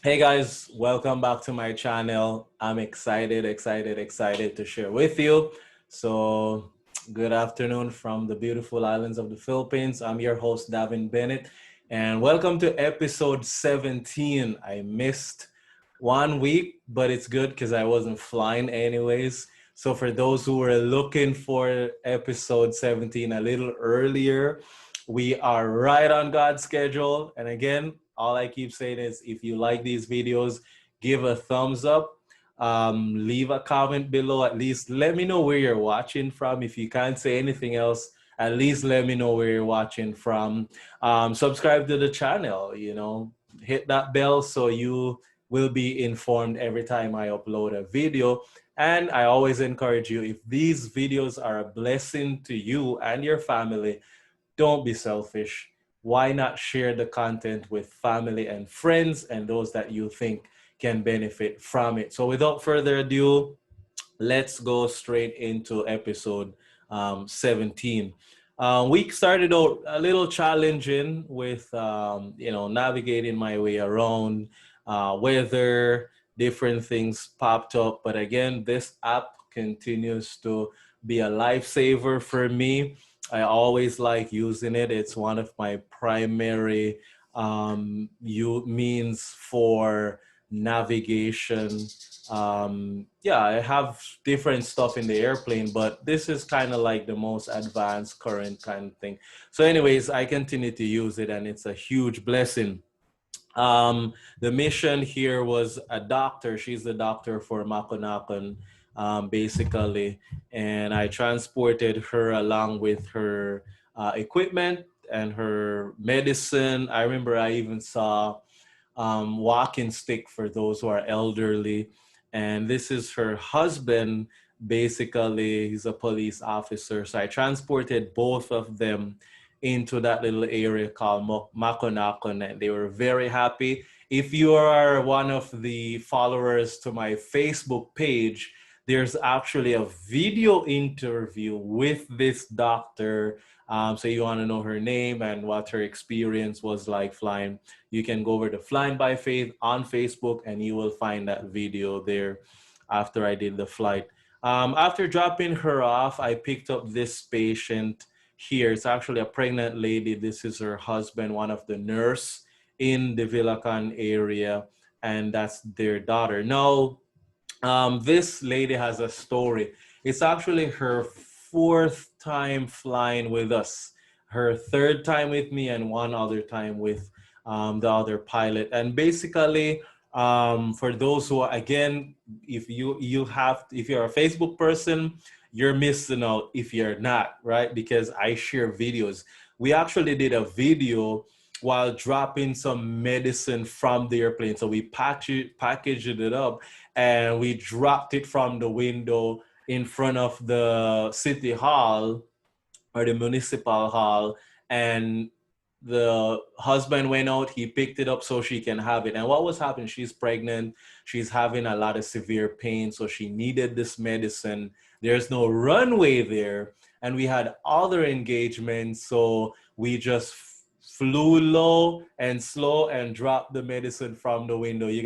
Hey guys, welcome back to my channel. I'm excited to share with you. So, good afternoon from the beautiful islands of the Philippines. I'm your host, Davin Bennett, and welcome to episode 17. I missed 1 week, but it's good because I wasn't flying anyways. So, for those who were looking for episode 17 a little earlier, we are right on God's schedule. And again, all I keep saying is if you like these videos, give a thumbs up, leave a comment below. At least let me know where you're watching from. If you can't say anything else, at least let me know where you're watching from. Subscribe to the channel, hit that bell so you will be informed every time I upload a video. And I always encourage you, if these videos are a blessing to you and your family, don't be selfish. Why not share the content with family and friends and those that you think can benefit from it? So, without further ado, let's go straight into episode 17. Week started out a little challenging with, navigating my way around weather, different things popped up. But again, this app continues to be a lifesaver for me. I always like using it. It's one of my primary means for navigation. Yeah, I have different stuff in the airplane, but this is kind of like the most advanced current kind of thing. So anyways, I continue to use it and it's a huge blessing. The mission here was a doctor. She's the doctor for Makonakon, basically. And I transported her along with her equipment and her medicine. I remember I even saw walking stick for those who are elderly. And this is her husband. Basically, he's a police officer. So I transported both of them into that little area called Makonakon, and they were very happy. If you are one of the followers to my Facebook page, there's actually a video interview with this doctor. So you want to know her name and what her experience was like flying, you can go over to Flying by Faith on Facebook and you will find that video there after I did the flight. After dropping her off, I picked up this patient here. It's actually a pregnant lady. This is her husband, one of the nurse in the Villacan area, and that's their daughter. Now, this lady has a story. It's actually her fourth time flying with us, her third time with me, and one other time with the other pilot. And basically, for those who are, again, if you're a Facebook person, you're missing out if you're not, right? Because I share videos. We actually did a video while dropping some medicine from the airplane. So we packaged it up and we dropped it from the window in front of the city hall or the municipal hall. And the husband went out, he picked it up so she can have it. And what was happening, she's pregnant, she's having a lot of severe pain, so she needed this medicine. There's no runway there, and we had other engagements, so we just flew low and slow and dropped the medicine from the window. You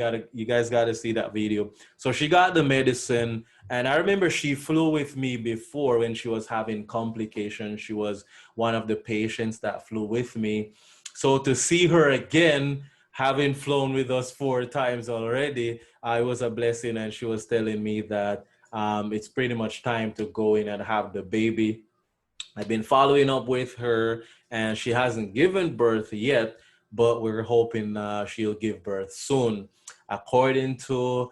guys gotta see that video. So she got the medicine, and I remember she flew with me before when she was having complications. She was one of the patients that flew with me. So to see her again, having flown with us 4 times already, it was a blessing. And she was telling me that it's pretty much time to go in and have the baby. I've been following up with her, and she hasn't given birth yet, but we're hoping she'll give birth soon. According to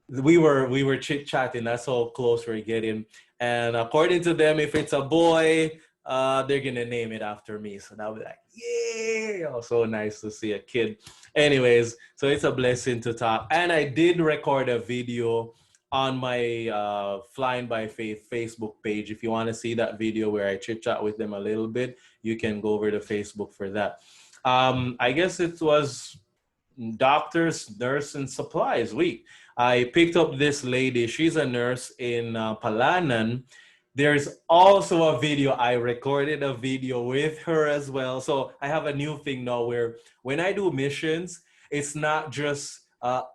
we were chit chatting. That's how close we're getting. And according to them, if it's a boy, they're gonna name it after me. So that'll be like, yeah, oh, so nice to see a kid. Anyways, so it's a blessing to talk. And I did record a video on my Flying by Faith Facebook page. If you want to see that video where I chit chat with them a little bit, you can go over to Facebook for that. I guess it was doctors, nurse, and supplies week. I picked up this lady. She's a nurse in Palanan. There's also a video. I recorded a video with her as well. So I have a new thing now where when I do missions, it's not just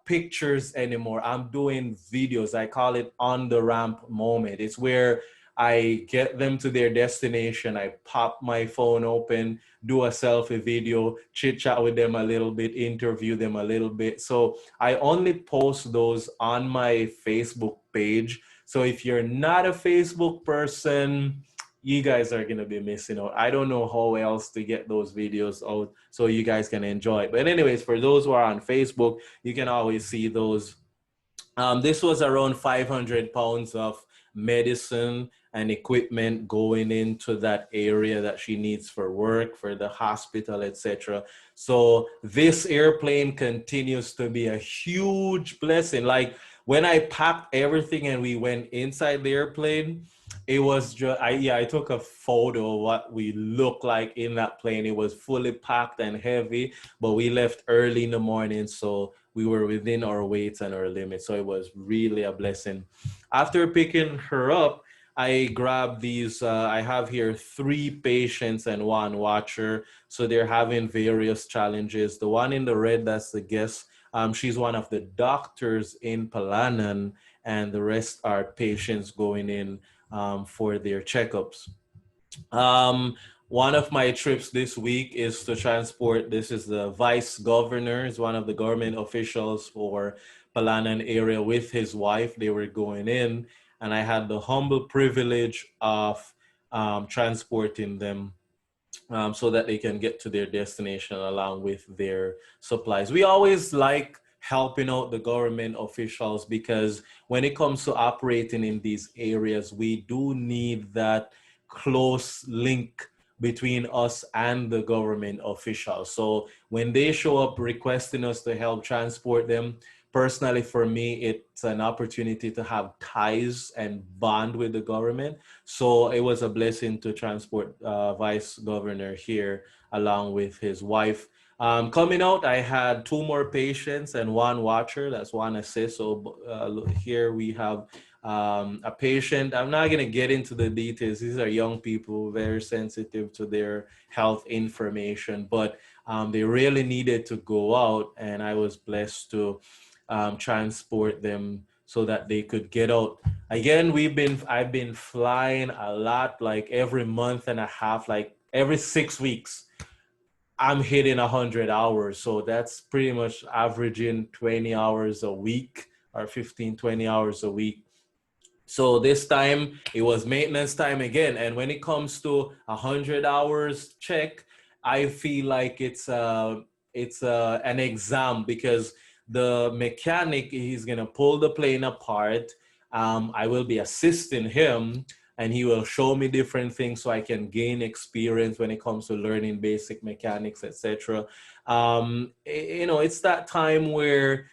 pictures anymore. I'm doing videos. I call it on the ramp moment. It's where I get them to their destination. I pop my phone open, do a selfie video, chit chat with them a little bit, interview them a little bit. So I only post those on my Facebook page. So if you're not a Facebook person, you guys are gonna be missing out. I don't know how else to get those videos out so you guys can enjoy it. But anyways, for those who are on Facebook, you can always see those. This was around 500 pounds of medicine and equipment going into that area that she needs for work, for the hospital, etc. So this airplane continues to be a huge blessing. Like when I packed everything and we went inside the airplane, it was just I took a photo of what we look like in that plane. It was fully packed and heavy, but we left early in the morning, so we were within our weights and our limits. So it was really a blessing. After picking her up, I grabbed these. I have here 3 patients and 1 watcher. So they're having various challenges. The one in the red, that's the guest. She's one of the doctors in Palanan, and the rest are patients going in for their checkups. Um, one of my trips this week is to transport. This is the vice governor, is one of the government officials for Palanan area with his wife. They were going in, and I had the humble privilege of transporting them so that they can get to their destination along with their supplies. We always like helping out the government officials because when it comes to operating in these areas, we do need that close link between us and the government officials. So when they show up requesting us to help transport them, personally for me, it's an opportunity to have ties and bond with the government. So it was a blessing to transport Vice Governor here along with his wife. Coming out, I had 2 more patients and 1 watcher. That's 1 assist. So here we have a patient. I'm not going to get into the details. These are young people, very sensitive to their health information, but they really needed to go out, and I was blessed to transport them so that they could get out. Again, I've been flying a lot, like every month and a half, like every 6 weeks. I'm hitting 100 hours. So that's pretty much averaging 20 hours a week or 15, 20 hours a week. So this time it was maintenance time again. And when it comes to 100 hours check, I feel like it's an exam because the mechanic, he's gonna pull the plane apart. I will be assisting him, and he will show me different things so I can gain experience when it comes to learning basic mechanics, etc. It's that time where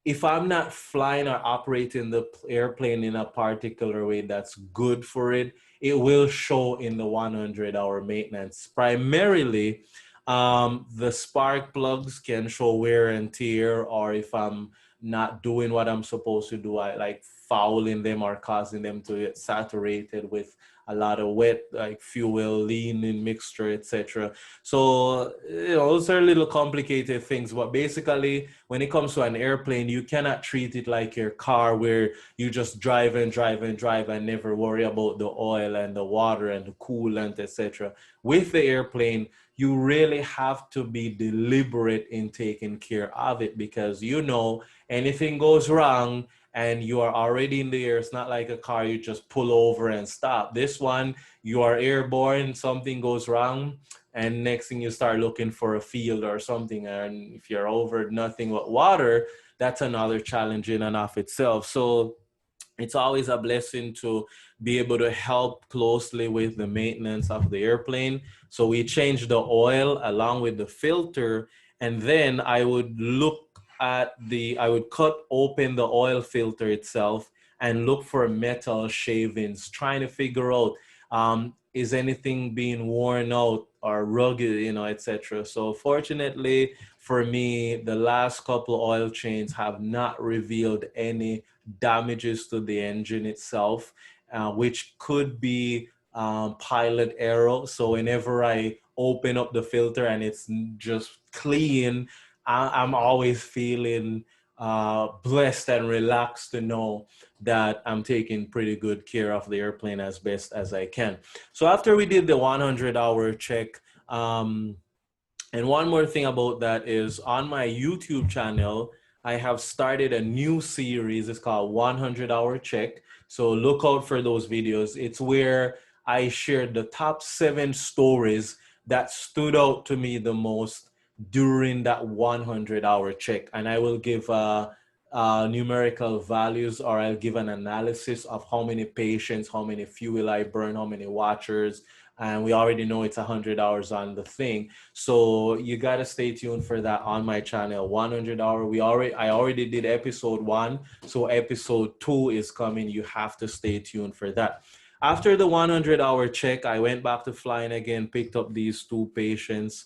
if I'm not flying or operating the airplane in a particular way that's good for it, it will show in the 100-hour maintenance. Primarily, the spark plugs can show wear and tear, or if I'm not doing what I'm supposed to do, I like fouling them or causing them to get saturated with a lot of wet, like fuel, lean in mixture, etc. So, those are little complicated things, but basically, when it comes to an airplane, you cannot treat it like your car where you just drive and drive and drive and never worry about the oil and the water and the coolant, etc. With the airplane, you really have to be deliberate in taking care of it because anything goes wrong and you are already in the air. It's not like a car you just pull over and stop. This one, you are airborne, something goes wrong, and next thing you start looking for a field or something, and if you're over nothing but water, that's another challenge in and of itself. So it's always a blessing to be able to help closely with the maintenance of the airplane. So we change the oil along with the filter, and then I would cut open the oil filter itself and look for metal shavings, trying to figure out is anything being worn out or rugged, etc. So fortunately for me, the last couple oil changes have not revealed any damages to the engine itself. which could be pilot error. So whenever I open up the filter and it's just clean, I'm always feeling blessed and relaxed to know that I'm taking pretty good care of the airplane as best as I can. So after we did the 100-hour check, um, and one more thing about that is on my YouTube channel, I have started a new series. It's called 100-Hour Check. So look out for those videos. It's where I shared the top 7 stories that stood out to me the most during that 100-hour check. And I will give numerical values, or I'll give an analysis of how many patients, how many fuel I burn, how many watchers. And we already know it's 100 hours on the thing. So you gotta stay tuned for that on my channel. 100-hour. I already did episode 1, so episode 2 is coming. You have to stay tuned for that. After the 100-hour check, I went back to flying again, picked up these 2 patients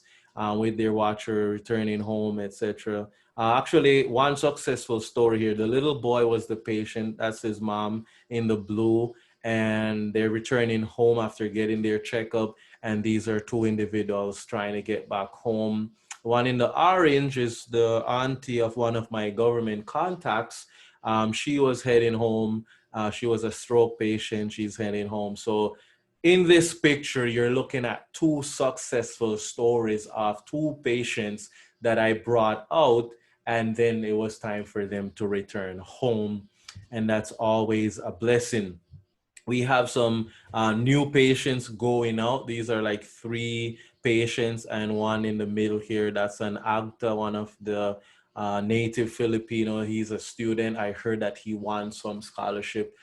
with their watcher returning home, etc. Actually, one successful story here. The little boy was the patient. That's his mom in the blue, and they're returning home after getting their checkup. And these are 2 individuals trying to get back home. One in the orange is the auntie of one of my government contacts. She was heading home. She was a stroke patient. She's heading home. So in this picture, you're looking at 2 successful stories of 2 patients that I brought out, and then it was time for them to return home. And that's always a blessing. We have some new patients going out. These are like 3 patients, and one in the middle here, that's an AGTA, one of the native Filipino. He's a student. I heard that he won some scholarship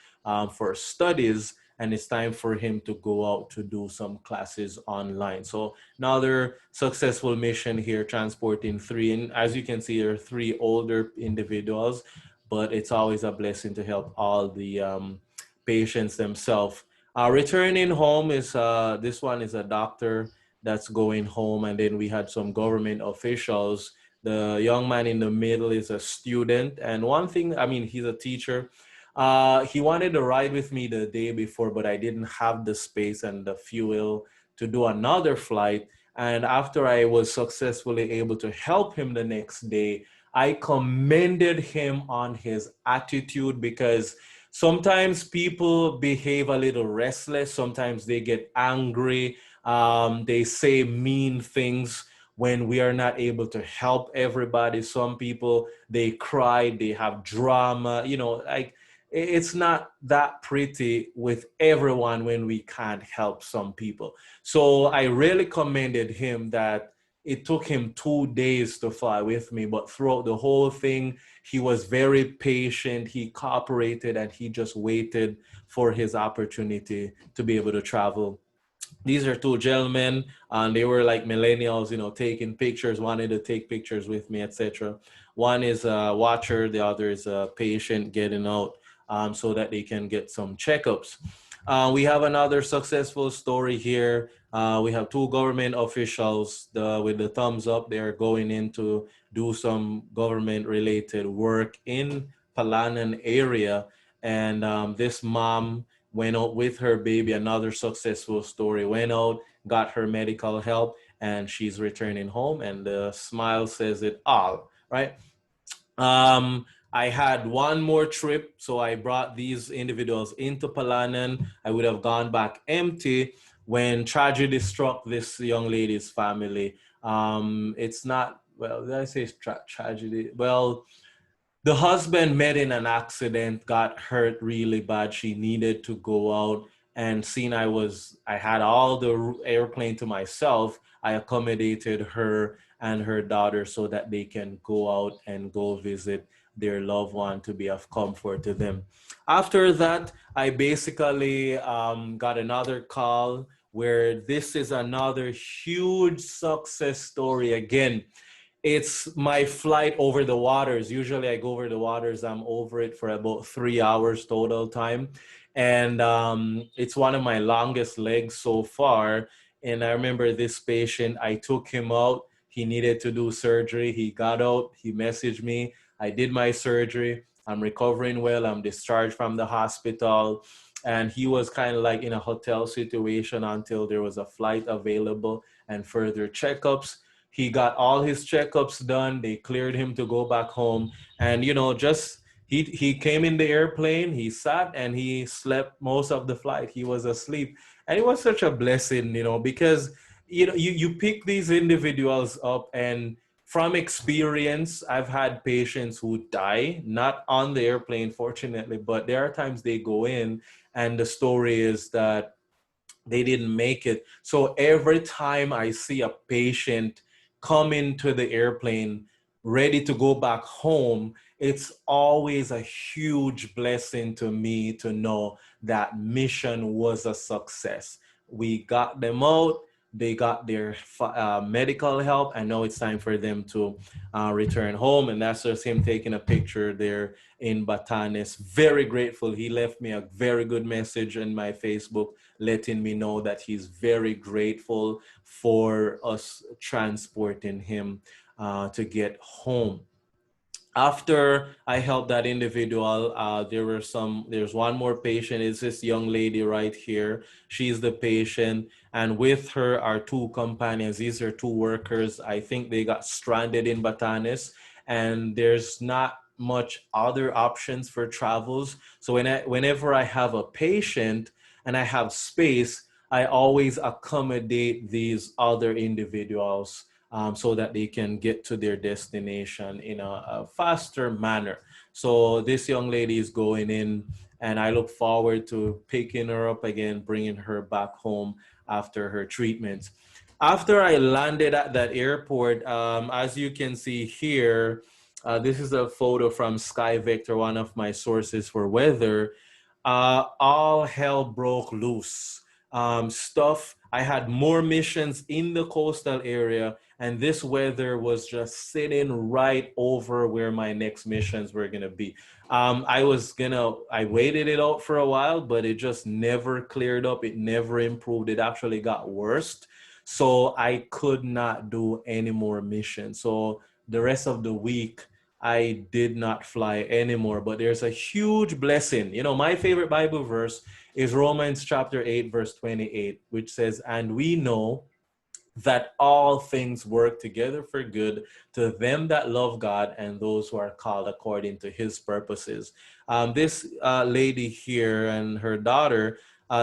for studies, and it's time for him to go out to do some classes online. So another successful mission here, transporting 3. And as you can see, there are 3 older individuals, but it's always a blessing to help all the patients themselves. Returning home is this one is a doctor that's going home, and then we had some government officials. The young man in the middle is a student, and one thing, I mean, he's a teacher. He wanted to ride with me the day before, but I didn't have the space and the fuel to do another flight. And after I was successfully able to help him the next day, I commended him on his attitude, because sometimes people behave a little restless. Sometimes they get angry. They say mean things when we are not able to help everybody. Some people, they cry, they have drama, like it's not that pretty with everyone when we can't help some people. So I really commended him that it took him 2 days to fly with me, but throughout the whole thing, he was very patient, he cooperated, and he just waited for his opportunity to be able to travel. These are 2 gentlemen, and they were like millennials, taking pictures, wanted to take pictures with me, etc. One is a watcher, the other is a patient getting out so that they can get some checkups. We have another successful story here. We have 2 government officials with the thumbs up. They're going in to do some government related work in Palanan area. And this mom went out with her baby, another successful story, went out, got her medical help, and she's returning home. And the smile says it all, right? I had one more trip, so I brought these individuals into Palanan. I would have gone back empty when tragedy struck this young lady's family. It's not, well, did I say tragedy? Well, the husband met in an accident, got hurt really bad. She needed to go out, and seeing I had all the airplane to myself, I accommodated her and her daughter so that they can go out and go visit their loved one to be of comfort to them. After that, I basically got another call where this is another huge success story again. It's my flight over the waters. Usually I go over the waters. I'm over it for about 3 hours total time. And it's one of my longest legs so far. And I remember this patient, I took him out. He needed to do surgery. He got out. He messaged me. I did my surgery. I'm recovering well. I'm discharged from the hospital. and he was kind of like in a hotel situation until there was a flight available and further checkups. He got all his checkups done. They cleared him to go back home, and just he came in the airplane. He sat and he slept most of the flight. He was asleep, and it was such a blessing, because you pick these individuals up, and from experience, I've had patients who die, not on the airplane, fortunately, but there are times they go in and the story is that they didn't make it. So every time I see a patient come into the airplane ready to go back home, it's always a huge blessing to me to know that mission was a success. We got them out, they got their medical help, and now it's time for them to return home. And that's just him taking a picture there in Batanes. Very grateful. He left me a very good message in my Facebook letting me know that he's very grateful for us transporting him to get home. After I helped that individual, there's one more patient. It's this young lady right here. She's the patient, and with her are two companions. These are two workers. I think they got stranded in Batanes, and there's not much other options for travels. So whenever I have a patient and I have space, I always accommodate these other individuals so that they can get to their destination in a faster manner. So this young lady is going in, and I look forward to picking her up again, bringing her back home after her treatment. After I landed at that airport, as you can see here, this is a photo from Sky Vector, one of my sources for weather. All hell broke loose. I had more missions in the coastal area, and this weather was just sitting right over where my next missions were gonna be. I waited it out for a while, but it just never cleared up. It never improved. It actually got worse. So I could not do any more missions. So the rest of the week, I did not fly anymore. But there's a huge blessing. My favorite Bible verse is Romans chapter 8, verse 28, which says, "And we know that all things work together for good to them that love God and those who are called according to his purposes." This lady here and her daughter,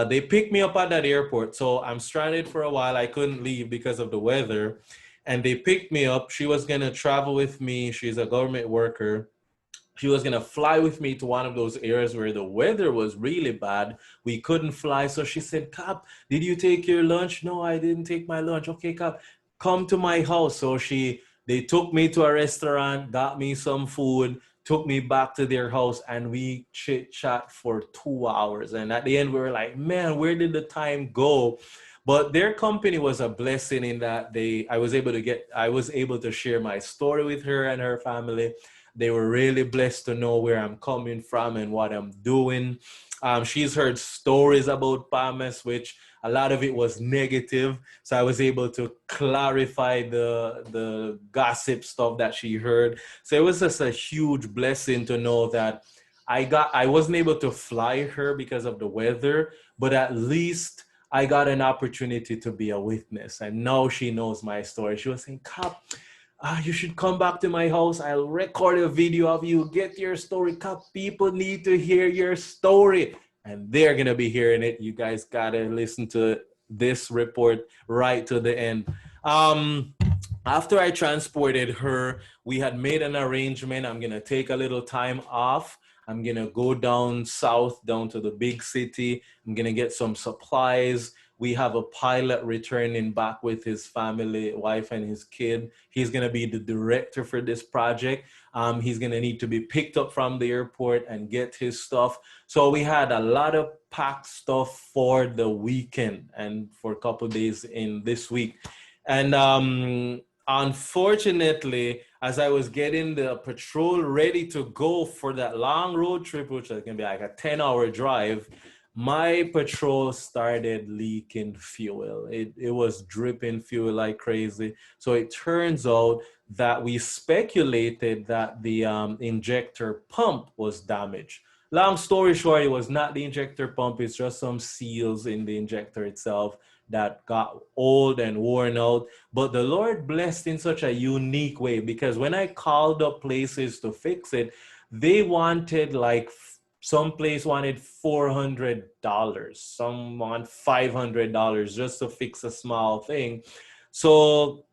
they picked me up at that airport. So I'm stranded for a while. I couldn't leave because of the weather. And they picked me up. She was going to travel with me. She's a government worker. She was gonna fly with me to one of those areas where the weather was really bad. We couldn't fly. So she said, "Cap, did you take your lunch?" "No, I didn't take my lunch." "Okay, Cap, come to my house." So they took me to a restaurant, got me some food, took me back to their house, and we chit chat for 2 hours. And at the end, we were like, man, where did the time go? But their company was a blessing in that I was able to share my story with her and her family. They were really blessed to know where I'm coming from and what I'm doing. She's heard stories about Palmas, which a lot of it was negative. So I was able to clarify the gossip stuff that she heard. So it was just a huge blessing to know that I wasn't able to fly her because of the weather, but at least I got an opportunity to be a witness. And now she knows my story. She was saying, "Cap, you should come back to my house. I'll record a video of you. Get your story. Cap, people need to hear your story." And they're going to be hearing it. You guys got to listen to this report right to the end. After I transported her, we had made an arrangement. I'm going to take a little time off. I'm going to go down south, down to the big city. I'm going to get some supplies. We have a pilot returning back with his family, wife and his kid. He's going to be the director for this project. He's going to need to be picked up from the airport and get his stuff. So we had a lot of packed stuff for the weekend and for a couple of days in this week. And unfortunately, as I was getting the patrol ready to go for that long road trip, which is going to be like a 10-hour drive, my patrol started leaking fuel. It was dripping fuel like crazy. So it turns out that we speculated that the injector pump was damaged. Long story short, it was not the injector pump. It's just some seals in the injector itself that got old and worn out. But the Lord blessed in such a unique way, because when I called up places to fix it, they wanted like some place wanted $400, some want $500 just to fix a small thing. So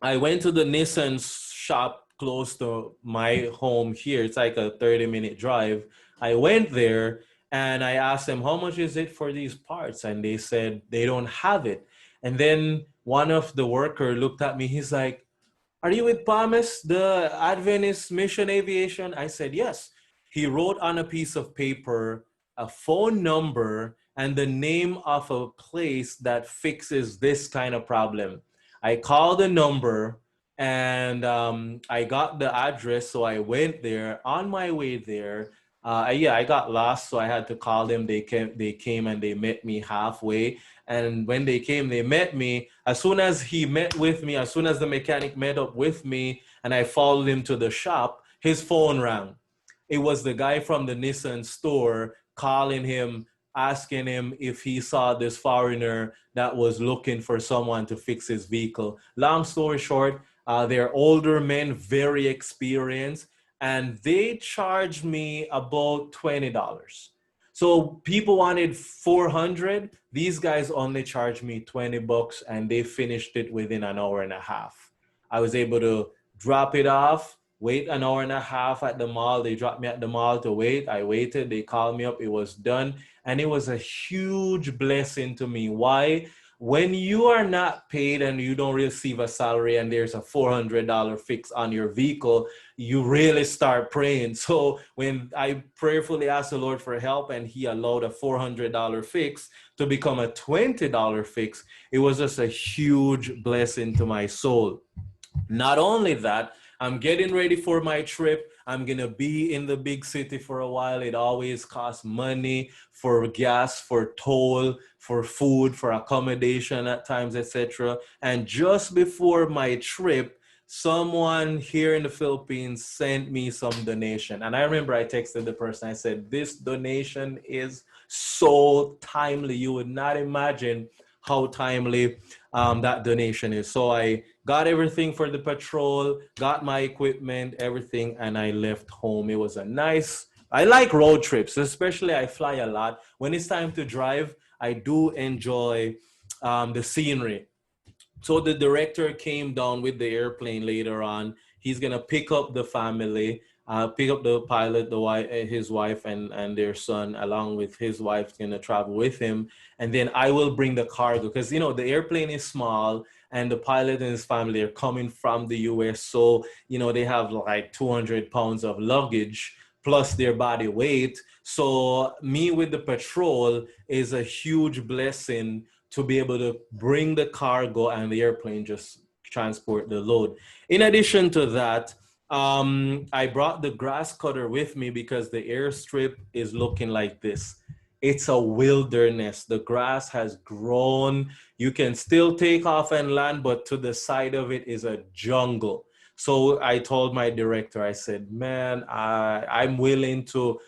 I went to the Nissan shop close to my home here. It's like a 30-minute drive. I went there and I asked them, how much is it for these parts? And they said they don't have it. And then one of the worker looked at me. He's like, are you with Thomas, the Adventist Mission Aviation? I said, yes. He wrote on a piece of paper a phone number and the name of a place that fixes this kind of problem. I called the number and I got the address. So I went there. On my way there, yeah, I got lost. So I had to call them. They came and they met me halfway. And when they came, they met me. As soon as he met with me, as soon as the mechanic met up with me and I followed him to the shop, his phone rang. It was the guy from the Nissan store calling him, asking him if he saw this foreigner that was looking for someone to fix his vehicle. Long story short, they're older men, very experienced, and they charged me about $20. So people wanted 400. These guys only charged me $20 and they finished it within an hour and a half. I was able to drop it off, wait an hour and a half at the mall. They dropped me at the mall to wait. I waited. They called me up. It was done. And it was a huge blessing to me. Why? When you are not paid and you don't receive a salary and there's a $400 fix on your vehicle, you really start praying. So when I prayerfully asked the Lord for help and he allowed a $400 fix to become a $20 fix, it was just a huge blessing to my soul. Not only that, I'm getting ready for my trip. I'm going to be in the big city for a while. It always costs money for gas, for toll, for food, for accommodation at times, etc. And just before my trip, someone here in the Philippines sent me some donation. And I remember I texted the person, I said, this donation is so timely. You would not imagine how timely that donation is. So I got everything for the patrol, got my equipment, everything, and I left home. It was a nice, I like road trips, especially I fly a lot. When it's time to drive, I do enjoy the scenery. So the director came down with the airplane later on. He's gonna pick up the family, pick up the pilot, the wife, his wife, and their son, along with his wife, gonna travel with him. And then I will bring the cargo because the airplane is small, and the pilot and his family are coming from the U.S. So they have like 200 pounds of luggage plus their body weight. So me with the patrol is a huge blessing to be able to bring the cargo and the airplane just transport the load. In addition to that, I brought the grass cutter with me because the airstrip is looking like this. It's a wilderness. The grass has grown. You can still take off and land, but to the side of it is a jungle. So I told my director, I said, man, I'm willing to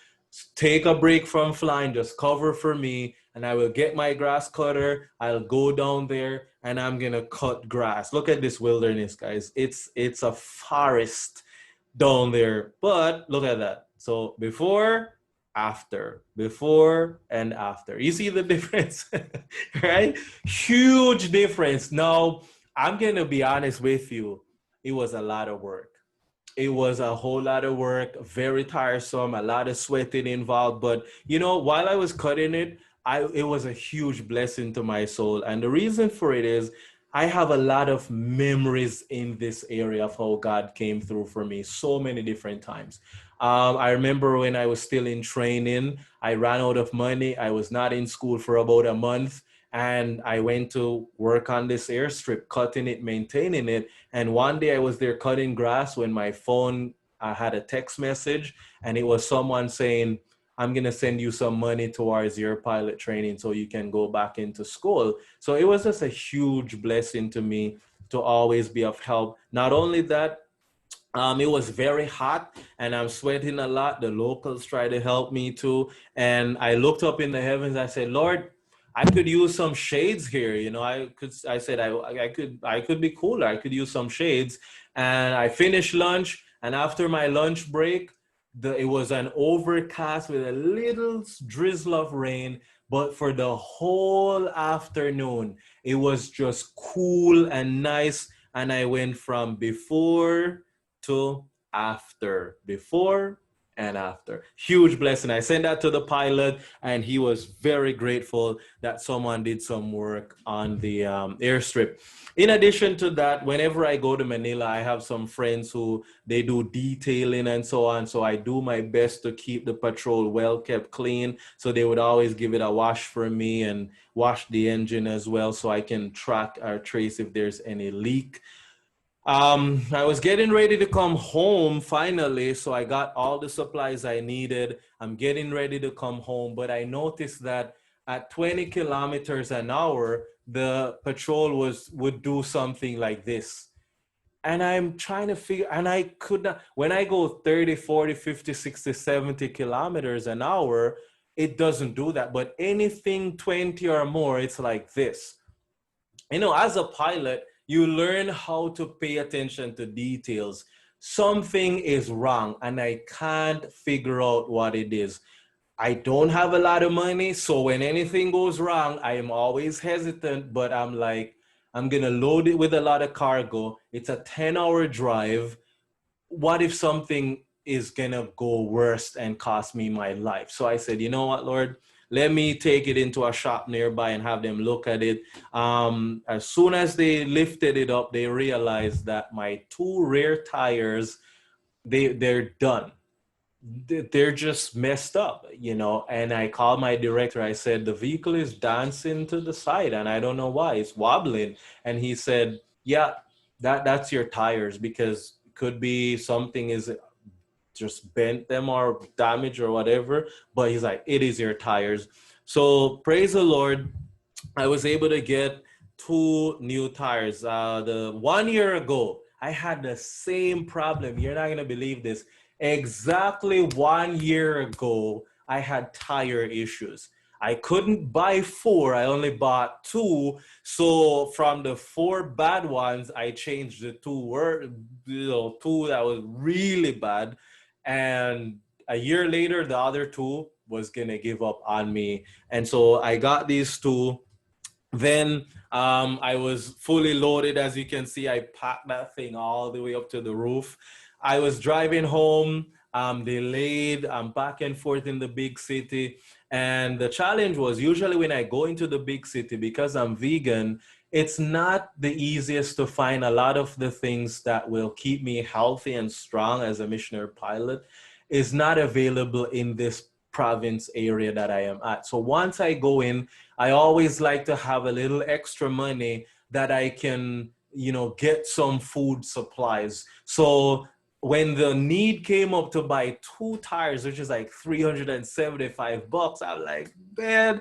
take a break from flying, just cover for me, and I will get my grass cutter. I'll go down there and I'm gonna cut grass. Look at this wilderness, guys. It's a forest down there, but look at that. So before and after. You see the difference, right? Huge difference. Now, I'm gonna be honest with you. It was a lot of work. It was a whole lot of work, very tiresome, a lot of sweating involved. But while I was cutting it, it was a huge blessing to my soul. And the reason for it is I have a lot of memories in this area of how God came through for me so many different times. I remember when I was still in training, I ran out of money. I was not in school for about a month. And I went to work on this airstrip, cutting it, maintaining it. And one day I was there cutting grass when my phone had a text message, and it was someone saying, I'm going to send you some money towards your pilot training so you can go back into school. So it was just a huge blessing to me to always be of help. Not only that, It was very hot and I'm sweating a lot. The locals tried to help me too. And I looked up in the heavens. I said, Lord, I could use some shades here. You know, I said, I could be cooler. I could use some shades. And I finished lunch. And after my lunch break, it was an overcast with a little drizzle of rain. But for the whole afternoon, it was just cool and nice. And I went from before to after, before and after. Huge blessing. I sent that to the pilot, and he was very grateful that someone did some work on the airstrip. In addition to that, whenever I go to Manila, I have some friends who they do detailing and so on. So I do my best to keep the patrol well kept clean. So they would always give it a wash for me and wash the engine as well, so I can track or trace if there's any leak. I was getting ready to come home finally, so I got all the supplies I needed. I'm getting ready to come home, but I noticed that at 20 kilometers an hour, the patrol would do something like this. And I'm trying to figure, and I could not, when I go 30, 40, 50, 60, 70 kilometers an hour, it doesn't do that. But anything 20 or more, it's like this. You know, as a pilot, you learn how to pay attention to details. Something is wrong, and I can't figure out what it is. I don't have a lot of money, so when anything goes wrong, I am always hesitant, but I'm like, I'm gonna load it with a lot of cargo. It's a 10-hour drive. What if something is gonna go worse and cost me my life? So I said, you know what, Lord, let me take it into a shop nearby and have them look at it. As soon as they lifted it up, they realized that my two rear tires, they're done. They're just messed up, you know. And I called my director. I said, the vehicle is dancing to the side and I don't know why it's wobbling. And he said, yeah, that's your tires, because it could be something is just bent them or damaged or whatever. But he's like, it is your tires. So praise the Lord, I was able to get two new tires. The 1 year ago, I had the same problem. You're not gonna believe this. Exactly 1 year ago, I had tire issues. I couldn't buy four. I only bought two. So from the four bad ones, I changed the two that was really bad. And a year later, the other two was gonna give up on me. And so I got these two. Then I was fully loaded. As you can see, I packed that thing all the way up to the roof. I was driving home, delayed, I'm back and forth in the big city. And the challenge was, usually when I go into the big city, because I'm vegan, it's not the easiest to find a lot of the things that will keep me healthy and strong as a missionary pilot is not available in this province area that I am at. So once I go in, I always like to have a little extra money that I can, you know, get some food supplies. So when the need came up to buy two tires, which is like $375, I'm like, man,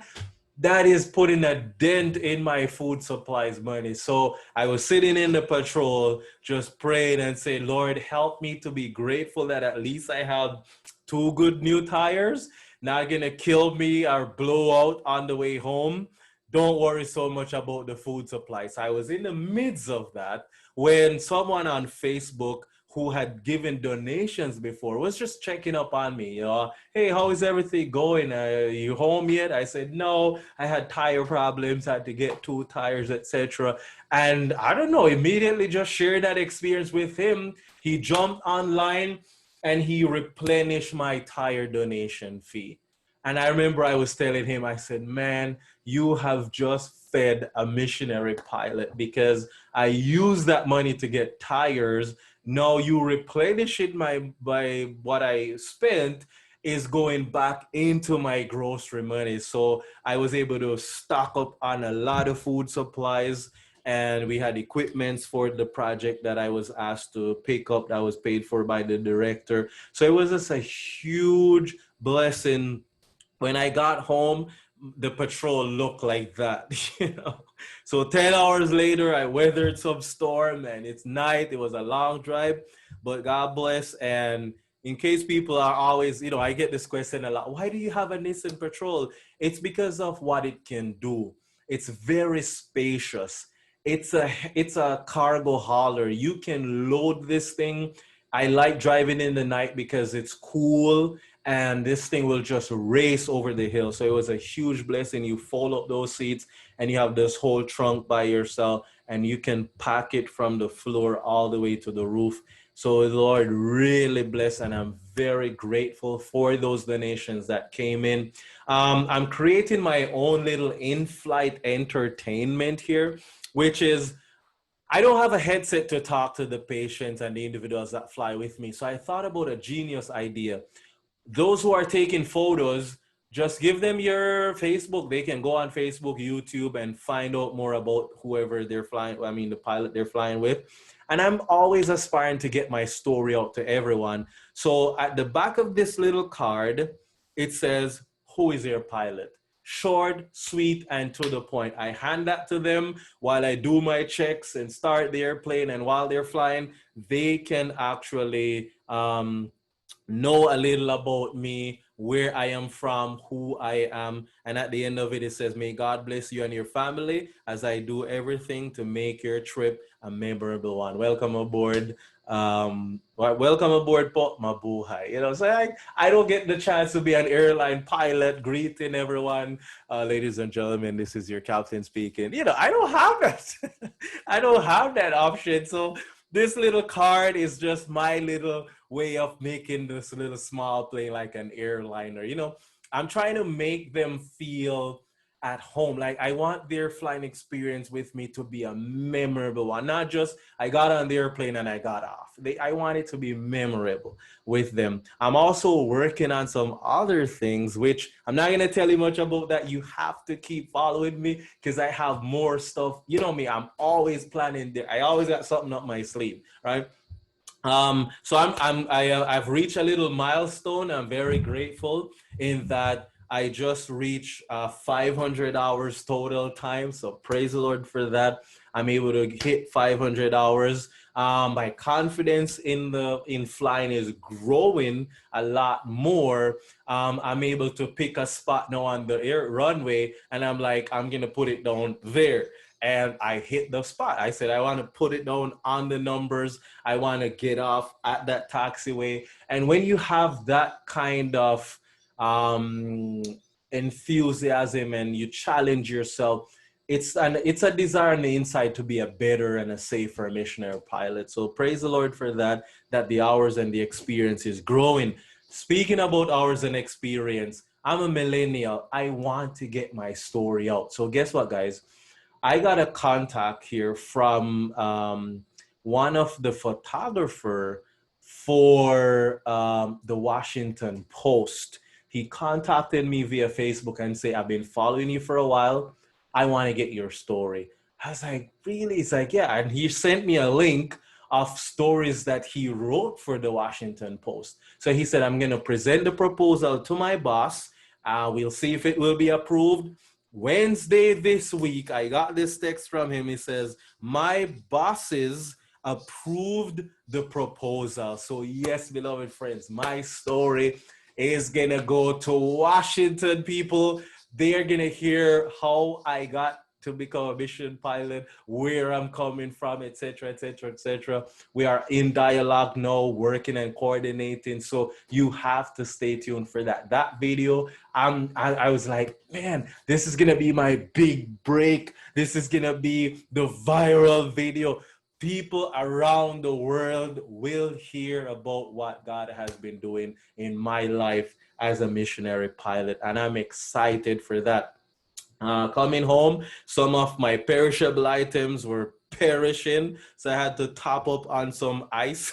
that is putting a dent in my food supplies money. So I was sitting in the patrol, just praying and saying, Lord, help me to be grateful that at least I have two good new tires, not gonna kill me or blow out on the way home. Don't worry so much about the food supplies. I was in the midst of that when someone on Facebook who had given donations before was just checking up on me, you know, hey, how is everything going? Are you home yet? I said, no, I had tire problems, had to get two tires, etc. And I don't know, immediately just shared that experience with him. He jumped online and he replenished my tire donation fee. And I remember I was telling him, I said, man, you have just fed a missionary pilot, because I used that money to get tires. Now you replenish it by what I spent is going back into my grocery money. So I was able to stock up on a lot of food supplies, and we had equipments for the project that I was asked to pick up that was paid for by the director. So it was just a huge blessing. When I got home, the patrol looked like that, you know. So 10 hours later, I weathered some storm and it's night. It was a long drive, but God bless. And in case people are always, I get this question a lot. Why do you have a Nissan Patrol? It's because of what it can do. It's very spacious. It's a cargo hauler. You can load this thing. I like driving in the night because it's cool and this thing will just race over the hill. So it was a huge blessing. You fold up those seats and you have this whole trunk by yourself and you can pack it from the floor all the way to the roof. So the Lord really bless, and I'm very grateful for those donations that came in. I'm creating my own little in-flight entertainment here, which is I don't have a headset to talk to the patients and the individuals that fly with me. So I thought about a genius idea. Those who are taking photos, just give them your Facebook. They can go on Facebook, YouTube, and find out more about whoever they're flying. I mean, the pilot they're flying with. And I'm always aspiring to get my story out to everyone. So at the back of this little card, it says, "Who is your pilot?" Short, sweet, and to the point. I hand that to them while I do my checks and start the airplane. And while they're flying, they can actually know a little about me, where I am from, who I am. And at the end of it, it says, "May God bless you and your family as I do everything to make your trip a memorable one." Welcome aboard. Welcome aboard, po mabuhay. So I don't get the chance to be an airline pilot greeting everyone. Ladies and gentlemen, this is your captain speaking. I don't have that. I don't have that option. So this little card is just my little way of making this little small plane like an airliner. I'm trying to make them feel at home. Like I want their flying experience with me to be a memorable one, not just I got on the airplane and I got off. I want it to be memorable with them. I'm also working on some other things, which I'm not going to tell you much about that. You have to keep following me because I have more stuff. You know me, I'm always planning there. I always got something up my sleeve, right? So I've reached a little milestone. I'm very grateful in that I just reached 500 hours total time. So praise the Lord for that. I'm able to hit 500 hours. My confidence in flying is growing a lot more. I'm able to pick a spot now on the runway, and I'm like, I'm gonna put it down there. And I hit the spot. I said, I want to put it down on the numbers. I want to get off at that taxiway. And when you have that kind of enthusiasm and you challenge yourself, it's a desire on the inside to be a better and a safer missionary pilot. So praise the Lord for that the hours and the experience is growing. Speaking about hours and experience, I'm a millennial. I want to get my story out. So guess what, guys? I got a contact here from one of the photographer for the Washington Post. He contacted me via Facebook and said, "I've been following you for a while. I want to get your story." I was like, "Really?" He's like, "Yeah." And he sent me a link of stories that he wrote for the Washington Post. So he said, "I'm going to present the proposal to my boss. We'll see if it will be approved." Wednesday this week, I got this text from him. He says, "My bosses approved the proposal." So yes, beloved friends, my story is gonna go to Washington, people. They're gonna hear how I got to become a mission pilot, where I'm coming from, etc., etc., etc. We are in dialogue now, working and coordinating. So you have to stay tuned for that. That video, I was like, man, this is gonna be my big break. This is gonna be the viral video. People around the world will hear about what God has been doing in my life as a missionary pilot, and I'm excited for that. Coming home, some of my perishable items were perishing, so I had to top up on some ice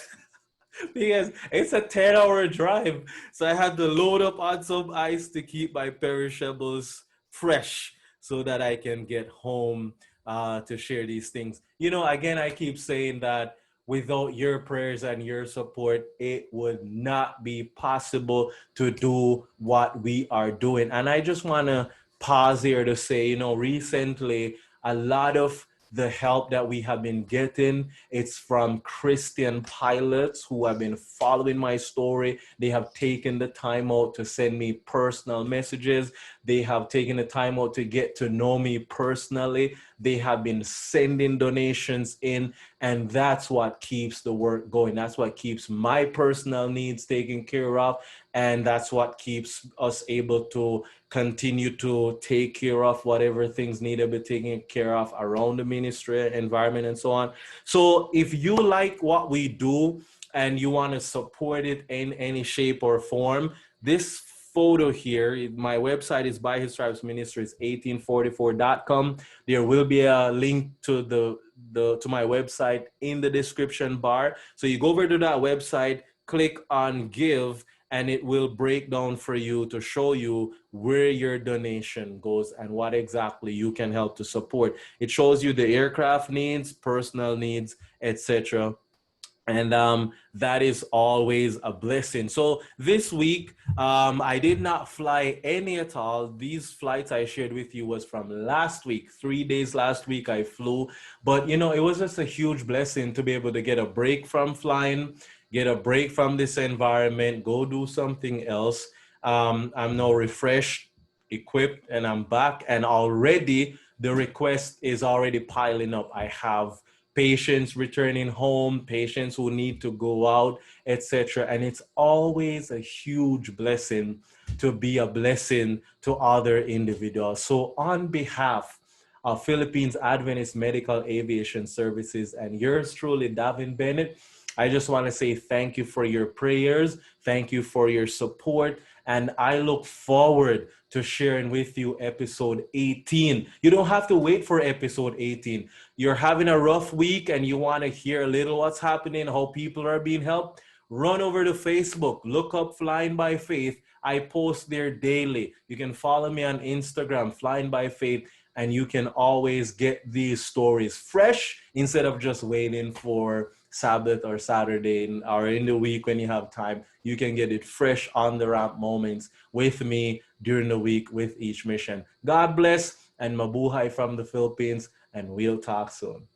because it's a 10-hour drive. So I had to load up on some ice to keep my perishables fresh so that I can get home to share these things. Again, I keep saying that without your prayers and your support, it would not be possible to do what we are doing. And I just want to pause here to say, recently, a lot of the help that we have been getting. It's from Christian pilots who have been following my story. They have taken the time out to send me personal messages. They have taken the time out to get to know me personally. They have been sending donations in, and that's what keeps the work going. That's what keeps my personal needs taken care of, and that's what keeps us able to continue to take care of whatever things need to be taken care of around the ministry, environment, and so on. So if you like what we do and you want to support it in any shape or form, this photo here, my website is by his stripes ministries 1844.com. There will be a link to to my website in the description bar. So you go over to that website, click on give, and it will break down for you to show you where your donation goes and what exactly you can help to support. It shows you the aircraft needs, personal needs, etc. And that is always a blessing. So this week, I did not fly any at all. These flights I shared with you was from last week. 3 days last week I flew, but you know, it was just a huge blessing to be able to get a break from flying, get a break from this environment, go do something else. I'm now refreshed, equipped, and I'm back. And already the request is already piling up. I have patients returning home, patients who need to go out, etc. And it's always a huge blessing to be a blessing to other individuals. So on behalf of Philippines Adventist Medical Aviation Services and yours truly, Davin Bennett, I just want to say thank you for your prayers. Thank you for your support. And I look forward to sharing with you episode 18. You don't have to wait for episode 18. You're having a rough week and you want to hear a little what's happening, how people are being helped. Run over to Facebook, look up Flying by Faith. I post there daily. You can follow me on Instagram, Flying by Faith, and you can always get these stories fresh instead of just waiting for Sabbath or Saturday or in the week when you have time. You can get it fresh on the ramp moments with me during the week with each mission. God bless and mabuhay from the Philippines, and we'll talk soon.